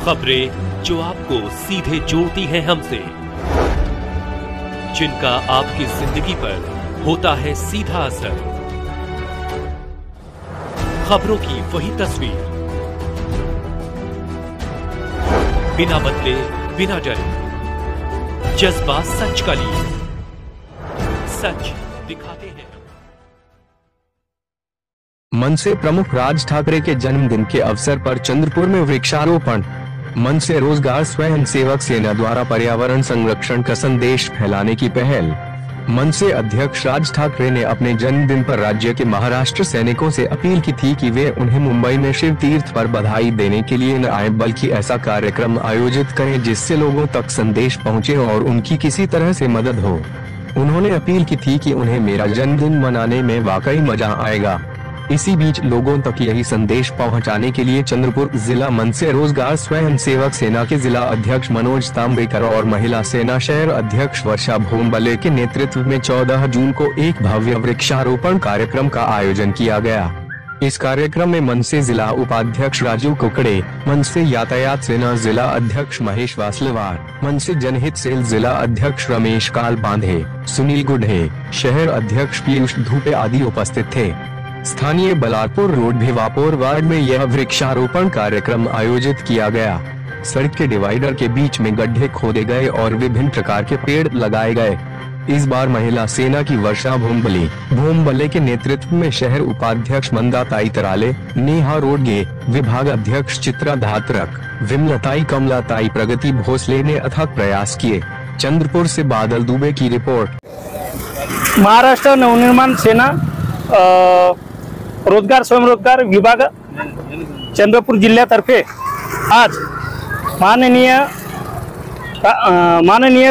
खबरें जो आपको सीधे जोड़ती हैं हमसे, जिनका आपकी जिंदगी पर होता है सीधा असर। खबरों की वही तस्वीर, बिना बदले बिना डरे, जज्बा सच का लिए, सच दिखाते हैं। मनसे प्रमुख राज ठाकरे के जन्मदिन के अवसर पर चंद्रपुर में वृक्षारोपण। मनसे रोजगार स्वयं सेवक सेना द्वारा पर्यावरण संरक्षण का संदेश फैलाने की पहल। मनसे अध्यक्ष राज ठाकरे ने अपने जन्मदिन पर राज्य के महाराष्ट्र सैनिकों से अपील की थी कि वे उन्हें मुंबई में शिव तीर्थ पर बधाई देने के लिए न आए, बल्कि ऐसा कार्यक्रम आयोजित करें जिससे लोगों तक संदेश पहुंचे और उनकी किसी तरह से मदद हो। उन्होंने अपील की थी कि उन्हें मेरा जन्मदिन मनाने में वाकई मजा आएगा। इसी बीच लोगों तक यही संदेश पहुंचाने के लिए चंद्रपुर जिला मनसे रोजगार स्वयं सेवक सेना के जिला अध्यक्ष मनोज तांबेकर और महिला सेना शहर अध्यक्ष वर्षा भोंबले के नेतृत्व में 14 जून को एक भव्य वृक्षारोपण कार्यक्रम का आयोजन किया गया। इस कार्यक्रम में मनसे जिला उपाध्यक्ष राजू कुकड़े, मनसे यातायात सेना जिला अध्यक्ष महेश वासलवार, मनसे जनहित सेल जिला अध्यक्ष रमेश काल बांधे, सुनील गुढ़े, शहर अध्यक्ष पीयूष धूपे आदि उपस्थित थे। स्थानीय बलारपुर रोड भिवापुर वार्ड में यह वृक्षारोपण कार्यक्रम आयोजित किया गया। सड़क के डिवाइडर के बीच में गड्ढे खोदे गए और विभिन्न प्रकार के पेड़ लगाए गए। इस बार महिला सेना की वर्षा भोंबले के नेतृत्व में शहर उपाध्यक्ष मंदाताई तराले, नेहा रोडगे, विभाग अध्यक्ष चित्रा धात्रक, विमलताई कमलाताई, प्रगति भोसले ने अथक प्रयास किए। चंद्रपुर से बादल दुबे की रिपोर्ट। महाराष्ट्र नवनिर्माण सेना रोजगार स्वयंरोजगार विभाग चंद्रपूर जिल्ह्यातर्फे आज माननीय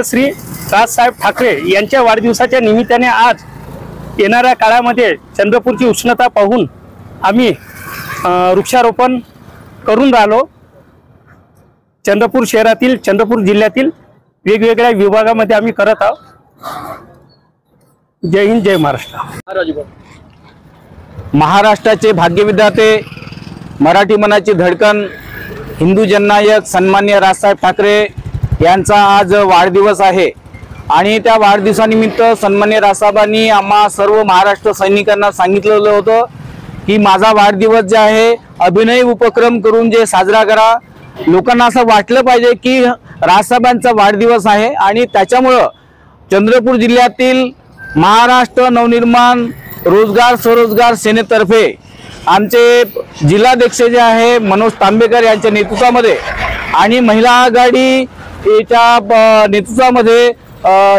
श्री राजसाहेब ठाकरे यांच्या वाढदिवसाच्या निमित्ताने आज येणाऱ्या काळामध्ये चंद्रपूरची उष्णता पाहून आम्ही वृक्षारोपण करून राहिलो। चंद्रपूर शहरातील, चंद्रपूर जिल्ह्यातील वेगवेगळ्या विभागामध्ये आम्ही करत आहोत। जय हिंद, जय महाराष्ट्र। महाराष्ट्राचे भाग्यविधाते, मराठी मनाची धडकन, हिंदू जननायक सन्मान्य राजसाहेब ठाकरे यांचा आज वाढदिवस आहे आणि त्या वाढदिवसानिमित्त सन्मान्य राजसाहेबांनी आम्हा सर्व महाराष्ट्र सैनिकांना सांगितलेलं होतं की माझा वाढदिवस जे आहे अभिनय उपक्रम करून जे साजरा करा। लोकांना असं वाटलं पाहिजे की राजसाहेबांचा वाढदिवस आहे आणि त्याच्यामुळं चंद्रपूर जिल्ह्यातील महाराष्ट्र नवनिर्माण रोजगार स्वरोजगार सेनेतर्फे आमचे जिल्हाध्यक्ष जे आहे मनोज तांबेकर यांच्या नेतृत्वामध्ये आणि महिला आघाडीच्या नेतृत्वामध्ये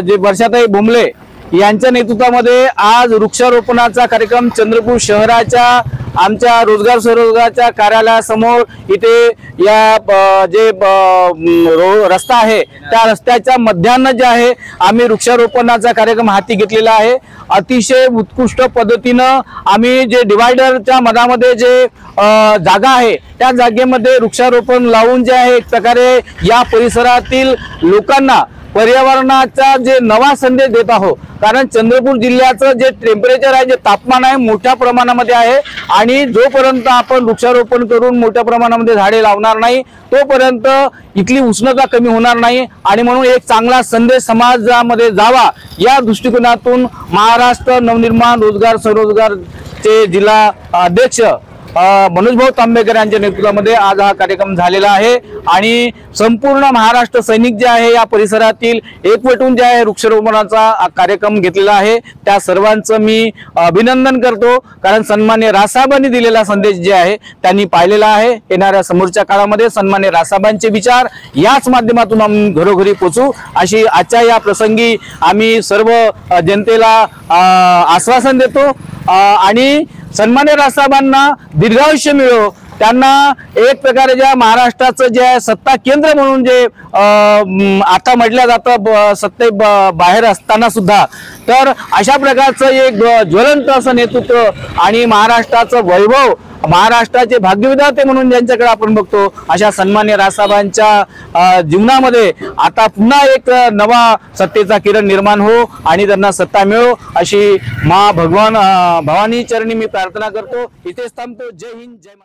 जे वर्षाताई भोंबले यांच्या नेतृत्वामध्ये आज वृक्षारोपणाचा कार्यक्रम चंद्रपूर शहराच्या आमच्या रोजगार स्वरोजगारच्या कार्यालयासमोर इथे या जे रस्ता आहे त्या रस्त्याच्या मध्यानं जे आहे आम्ही वृक्षारोपणाचा कार्यक्रम हाती घेतलेला आहे। अतिशय उत्कृष्ट पद्धतीनं आम्ही जे डिवायडरच्या मधामध्ये जे जागा आहे त्या जागेमध्ये वृक्षारोपण लावून जे आहे एक प्रकारे या परिसरातील लोकांना पर्यावरणाचा जे नवा संदेश देत आहोत। कारण चंद्रपूर जिल्ह्याचं जे टेम्परेचर आहे, जे तापमान आहे मोठ्या प्रमाणामध्ये आहे आणि जोपर्यंत आपण वृक्षारोपण करून मोठ्या प्रमाणामध्ये झाडे लावणार नाही तोपर्यंत इथली उष्णता कमी होणार नाही आणि म्हणून एक चांगला संदेश समाजामध्ये जावा या दृष्टिकोनातून महाराष्ट्र नवनिर्माण रोजगार स्वरोजगारचे जिल्हा अध्यक्ष मनोज भाऊ तांबेकर यांच्या नेतृत्वामध्ये आज हा कार्यक्रम झालेला आहे आणि संपूर्ण महाराष्ट्र सैनिक जे आहे या परिसरातील एकवटून जे आहे वृक्षारोपणाचा कार्यक्रम घेतलेला आहे त्या सर्वांचं मी अभिनंदन करतो। कारण सन्मान्य राजसाहेबांनी दिलेला संदेश जे आहे त्यांनी पाहिलेला आहे। येणाऱ्या समोरच्या काळामध्ये सन्मान्य राजसाहेबांचे विचार याच माध्यमातून आम्ही घरोघरी पोहोचू अशी आजच्या या प्रसंगी आम्ही सर्व जनतेला आश्वासन देतो आणि सन्मान्य राजसाहेबांना दीर्घायुष्य मिळो, त्यांना एक प्रकारे ज्या महाराष्ट्राचं जे आहे सत्ता केंद्र म्हणून जे आता म्हटलं जातं सत्ते बाहेर असताना सुद्धा तर अशा प्रकारचं एक ज्वलंत असं नेतृत्व आणि महाराष्ट्राचं वैभव, महाराष्ट्राचे भाग्यविधाते म्हणून ज्यांच्याकडे आपण बघतो अशा सन्मान्य राजसाहेबांच्या जीवनामध्ये आता पुन्हा एक नवा सत्तेचा किरण निर्माण हो आणि त्यांना सत्ता मिळो अशी भगवान भवानी चरणी मी प्रार्थना करतो। इथेच थांबतो। जय हिंद, जय महाराष्ट्र।